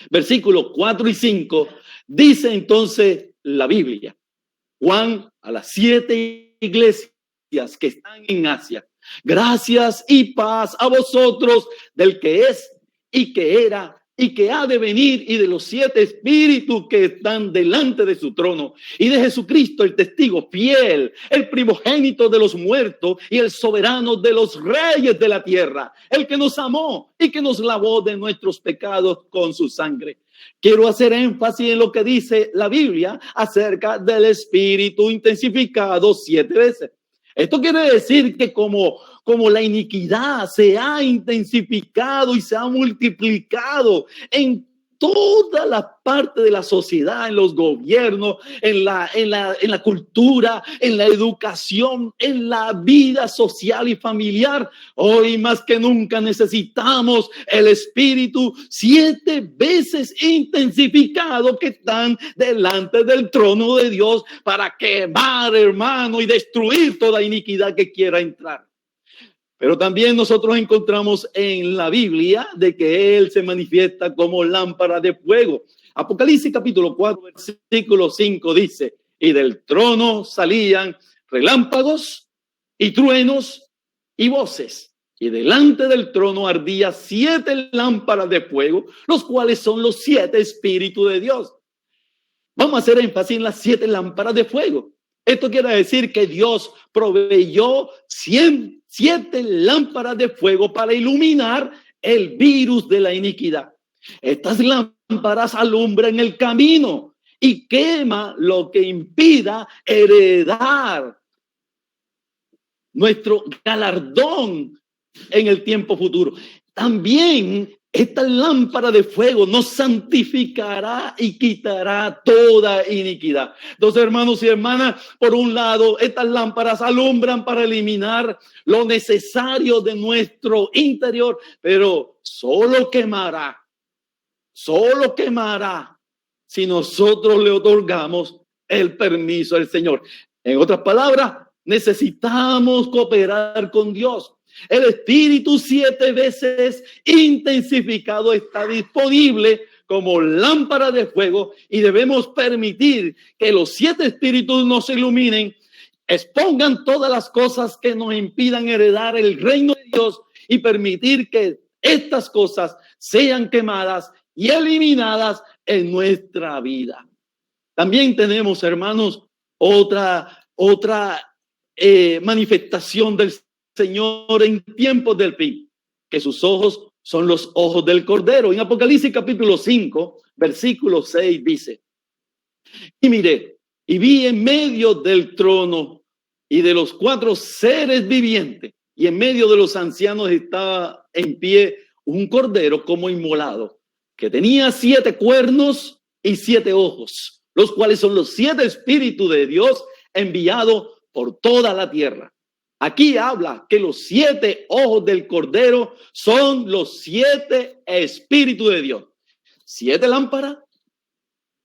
versículos 4 y 5, dice entonces la Biblia: Juan a las 7 iglesias que están en Asia, gracias y paz a vosotros del que es y que era y que ha de venir, y de los 7 espíritus que están delante de su trono, y de Jesucristo el testigo fiel, el primogénito de los muertos y el soberano de los reyes de la tierra, el que nos amó y que nos lavó de nuestros pecados con su sangre. Quiero hacer énfasis en lo que dice la Biblia acerca del Espíritu intensificado 7 veces. Esto quiere decir que como la iniquidad se ha intensificado y se ha multiplicado en toda la parte de la sociedad, en los gobiernos, en la cultura, en la educación, en la vida social y familiar, hoy más que nunca necesitamos el Espíritu 7 veces intensificado que están delante del trono de Dios para quemar, hermano, y destruir toda iniquidad que quiera entrar. Pero también nosotros encontramos en la Biblia de que Él se manifiesta como lámpara de fuego. Apocalipsis capítulo 4, versículo 5 dice: y del trono salían relámpagos y truenos y voces, y delante del trono ardía 7 lámparas de fuego, los cuales son los 7 espíritus de Dios. Vamos a hacer énfasis en las 7 lámparas de fuego. Esto quiere decir que Dios proveyó 7 lámparas de fuego para iluminar el virus de la iniquidad. Estas lámparas alumbran el camino y quema lo que impida heredar nuestro galardón en el tiempo futuro. También esta lámpara de fuego nos santificará y quitará toda iniquidad. Entonces, hermanos y hermanas, por un lado, estas lámparas alumbran para eliminar lo necesario de nuestro interior, pero solo quemará si nosotros le otorgamos el permiso al Señor. En otras palabras, necesitamos cooperar con Dios. El Espíritu 7 veces intensificado está disponible como lámpara de fuego, y debemos permitir que los 7 espíritus nos iluminen, expongan todas las cosas que nos impidan heredar el reino de Dios y permitir que estas cosas sean quemadas y eliminadas en nuestra vida. También tenemos, hermanos, otra manifestación del Señor en tiempos del fin, que sus ojos son los ojos del Cordero. En Apocalipsis capítulo 5, versículo 6 dice: y miré, y vi en medio del trono y de los 4 seres vivientes, y en medio de los ancianos estaba en pie un cordero como inmolado, que tenía 7 cuernos y 7 ojos, los cuales son los 7 espíritus de Dios enviados por toda la tierra. Aquí habla que los 7 ojos del Cordero son los 7 espíritus de Dios. 7 lámparas,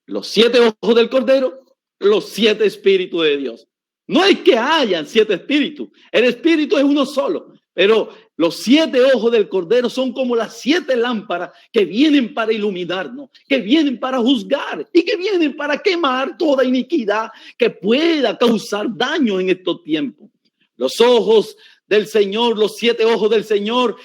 los 7 ojos del Cordero, los 7 espíritus de Dios. No es que hayan 7 espíritus, el espíritu es uno solo, pero los 7 ojos del Cordero son como las 7 lámparas que vienen para iluminarnos, que vienen para juzgar y que vienen para quemar toda iniquidad que pueda causar daño en estos tiempos. Los ojos del Señor, los 7 ojos del Señor,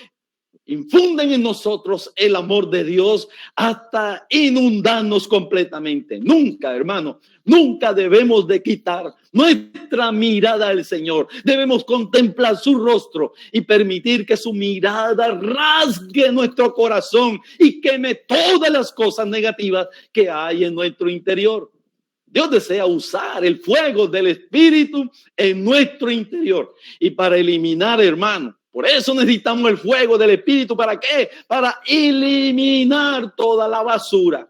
infunden en nosotros el amor de Dios hasta inundarnos completamente. Nunca, hermano, nunca debemos de quitar nuestra mirada al Señor. Debemos contemplar su rostro y permitir que su mirada rasgue nuestro corazón y queme todas las cosas negativas que hay en nuestro interior. Dios desea usar el fuego del Espíritu en nuestro interior y para eliminar, hermano. Por eso necesitamos el fuego del Espíritu. ¿Para qué? Para eliminar toda la basura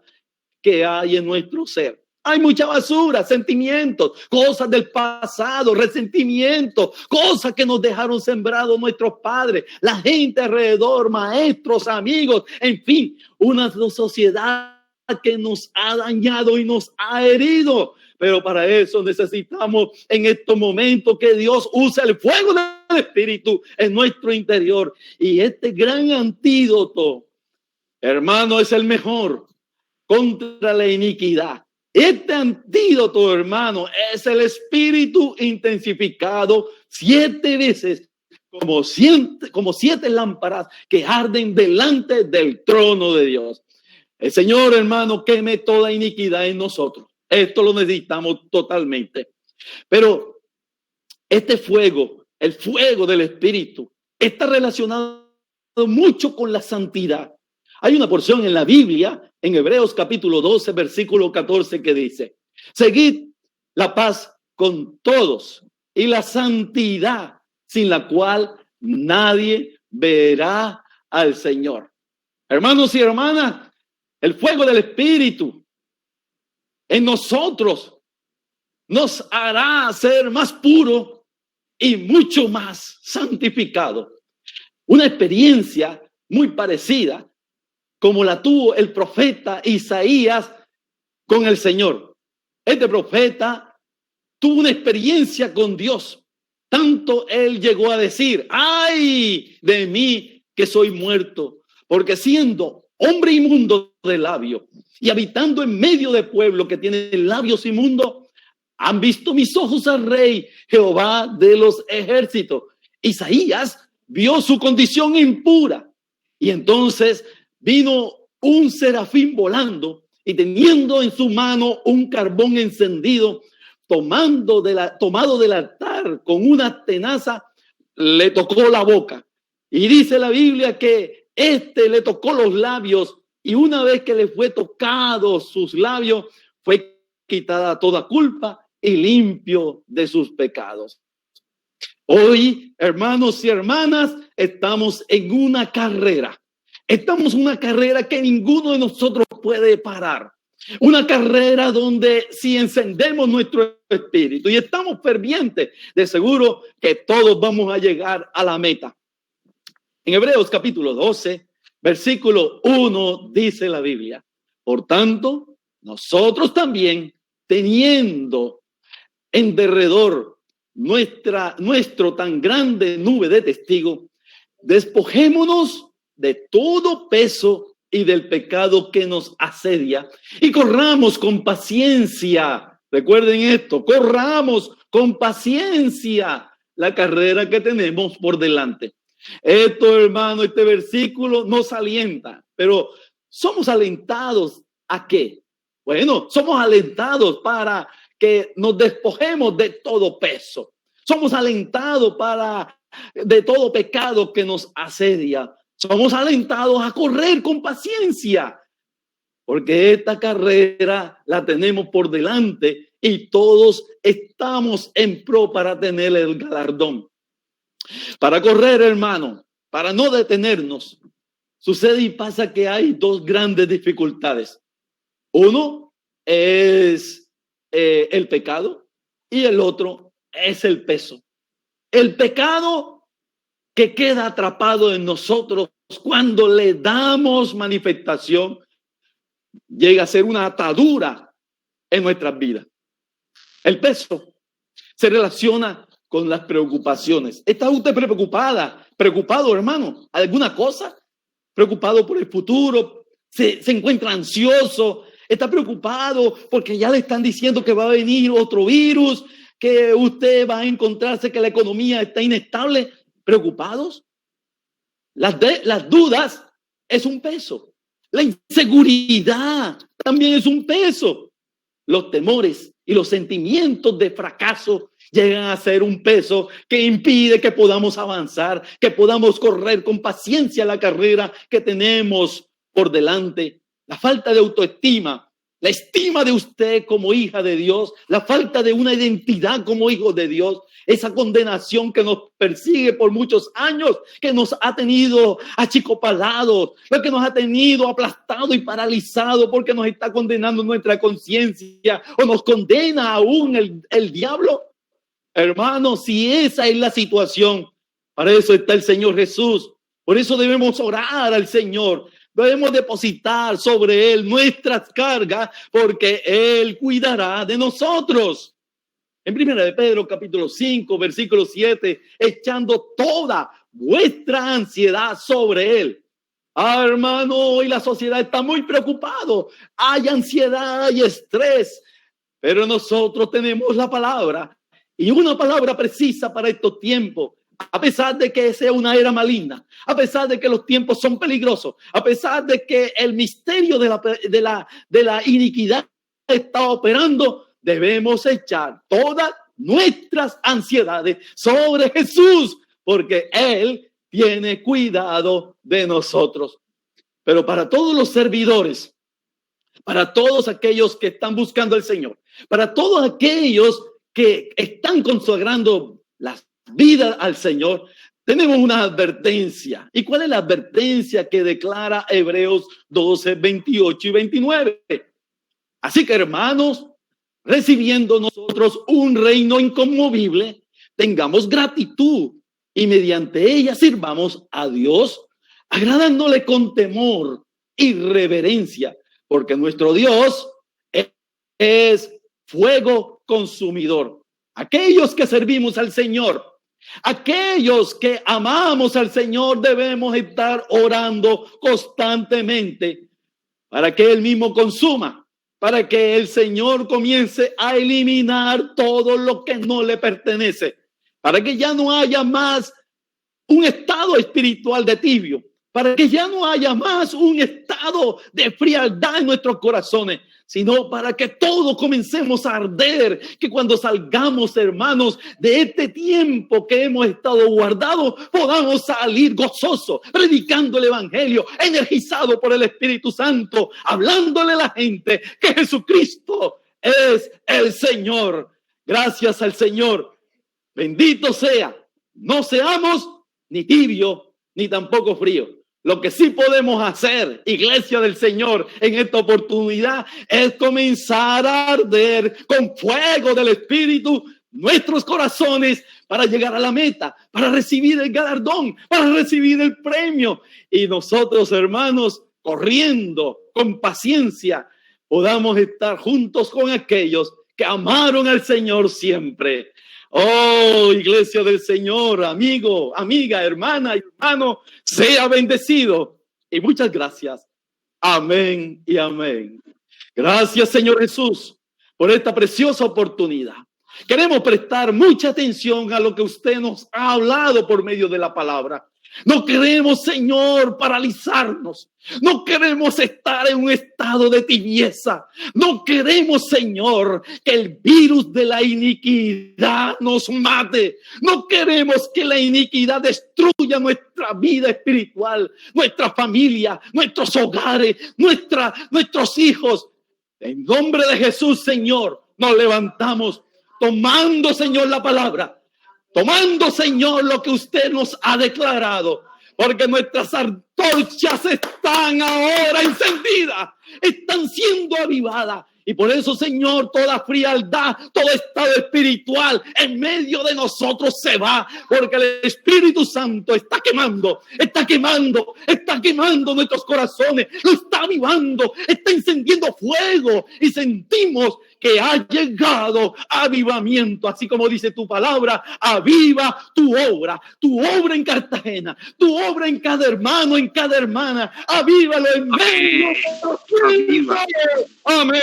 que hay en nuestro ser. Hay mucha basura, sentimientos, cosas del pasado, resentimientos, cosas que nos dejaron sembrados nuestros padres, la gente alrededor, maestros, amigos, en fin, una sociedad que nos ha dañado y nos ha herido. Pero para eso necesitamos en estos momentos que Dios use el fuego del Espíritu en nuestro interior. Y este gran antídoto, hermano, es el mejor contra la iniquidad. Este antídoto, hermano, es el Espíritu intensificado 7 veces, como 7 lámparas que arden delante del trono de Dios. El Señor, hermano, queme toda iniquidad en nosotros. Esto lo necesitamos totalmente. Pero este fuego, el fuego del Espíritu, está relacionado mucho con la santidad. Hay una porción en la Biblia, en Hebreos capítulo 12, versículo 14, que dice: seguid la paz con todos y la santidad, sin la cual nadie verá al Señor. Hermanos y hermanas, el fuego del Espíritu en nosotros nos hará ser más puro y mucho más santificado. Una experiencia muy parecida como la tuvo el profeta Isaías con el Señor. Este profeta tuvo una experiencia con Dios. Tanto él llegó a decir: ¡ay de mí que soy muerto! Porque siendo hombre inmundo de labio y habitando en medio de pueblo que tiene labios inmundos, han visto mis ojos al Rey, Jehová de los ejércitos. Isaías vio su condición impura y entonces vino un serafín volando y teniendo en su mano un carbón encendido, tomado del altar con una tenaza, le tocó la boca. Y dice la Biblia que le tocó los labios, y una vez que le fue tocado sus labios, fue quitada toda culpa y limpio de sus pecados. Hoy, hermanos y hermanas, estamos en una carrera. Estamos en una carrera que ninguno de nosotros puede parar. Una carrera donde si encendemos nuestro espíritu y estamos fervientes, de seguro que todos vamos a llegar a la meta. En Hebreos capítulo 12, versículo 1 dice la Biblia: por tanto, nosotros también, teniendo en derredor nuestro tan grande nube de testigos, despojémonos de todo peso y del pecado que nos asedia y corramos con paciencia. Recuerden esto: corramos con paciencia la carrera que tenemos por delante. Esto, hermano, este versículo nos alienta, pero ¿somos alentados a qué? Bueno, somos alentados para que nos despojemos de todo peso. Somos alentados de todo pecado que nos asedia. Somos alentados a correr con paciencia, porque esta carrera la tenemos por delante y todos estamos en pro para tener el galardón. Para correr, hermano, para no detenernos, sucede y pasa que hay dos grandes dificultades. Uno es el pecado y el otro es el peso. El pecado que queda atrapado en nosotros cuando le damos manifestación llega a ser una atadura en nuestras vidas. El peso se relaciona con las preocupaciones. ¿Está usted preocupado, hermano? ¿Alguna cosa? ¿Preocupado por el futuro? ¿Se encuentra ansioso? ¿Está preocupado porque ya le están diciendo que va a venir otro virus? ¿Que usted va a encontrarse que la economía está inestable? ¿Preocupados? Las dudas es un peso. La inseguridad también es un peso. Los temores y los sentimientos de fracaso llegan a ser un peso que impide que podamos avanzar, que podamos correr con paciencia la carrera que tenemos por delante. La falta de autoestima, la estima de usted como hija de Dios, la falta de una identidad como hijo de Dios, esa condenación que nos persigue por muchos años, que nos ha tenido achicopalados, lo que nos ha tenido aplastado y paralizado porque nos está condenando nuestra conciencia o nos condena aún el diablo. Hermano, si esa es la situación, para eso está el Señor Jesús. Por eso debemos orar al Señor. Debemos depositar sobre Él nuestras cargas porque Él cuidará de nosotros. En 1 de Pedro, capítulo 5, versículo 7, echando toda vuestra ansiedad sobre Él. Hermano, hoy la sociedad está muy preocupada. Hay ansiedad, hay estrés, pero nosotros tenemos la palabra y una palabra precisa para estos tiempos. A pesar de que sea una era maligna, a pesar de que los tiempos son peligrosos, a pesar de que el misterio de la iniquidad está operando, debemos echar todas nuestras ansiedades sobre Jesús, porque Él tiene cuidado de nosotros. Pero para todos los servidores, para todos aquellos que están buscando al Señor, para todos aquellos que están consagrando las vida al Señor, tenemos una advertencia. ¿Y cuál es la advertencia que declara Hebreos 12, 28 y 29? Así que, hermanos, recibiendo nosotros un reino inconmovible, tengamos gratitud y mediante ella sirvamos a Dios, agradándole con temor y reverencia, porque nuestro Dios es fuego consumidor. Aquellos que servimos al Señor, aquellos que amamos al Señor, debemos estar orando constantemente para que Él mismo consuma, para que el Señor comience a eliminar todo lo que no le pertenece, para que ya no haya más un estado espiritual de tibio, para que ya no haya más un estado de frialdad en nuestros corazones, sino para que todos comencemos a arder, que cuando salgamos, hermanos, de este tiempo que hemos estado guardados, podamos salir gozosos, predicando el evangelio, energizados por el Espíritu Santo, hablándole a la gente que Jesucristo es el Señor. Gracias al Señor. Bendito sea. No seamos ni tibio, ni tampoco frío. Lo que sí podemos hacer, iglesia del Señor, en esta oportunidad es comenzar a arder con fuego del Espíritu nuestros corazones para llegar a la meta, para recibir el galardón, para recibir el premio. Y nosotros, hermanos, corriendo con paciencia, podamos estar juntos con aquellos que amaron al Señor siempre. Oh, iglesia del Señor, amigo, amiga, hermana, hermano, sea bendecido. Y muchas gracias. Amén y amén. Gracias, Señor Jesús, por esta preciosa oportunidad. Queremos prestar mucha atención a lo que usted nos ha hablado por medio de la palabra. No queremos, Señor, paralizarnos. No queremos estar en un estado de tibieza. No queremos, Señor, que el virus de la iniquidad nos mate. No queremos que la iniquidad destruya nuestra vida espiritual, nuestra familia, nuestros hogares, nuestros hijos. En nombre de Jesús, Señor, nos levantamos tomando, Señor, la palabra. Tomando, Señor, lo que usted nos ha declarado, porque nuestras antorchas están ahora encendidas, están siendo avivadas. Y por eso, Señor, toda frialdad, todo estado espiritual en medio de nosotros se va, porque el Espíritu Santo está quemando nuestros corazones, lo está avivando, está encendiendo fuego y sentimos que ha llegado avivamiento, así como dice tu palabra. Aviva tu obra en Cartagena, tu obra en cada hermano, en cada hermana. Avívalo en medio de los tiempos. Amén.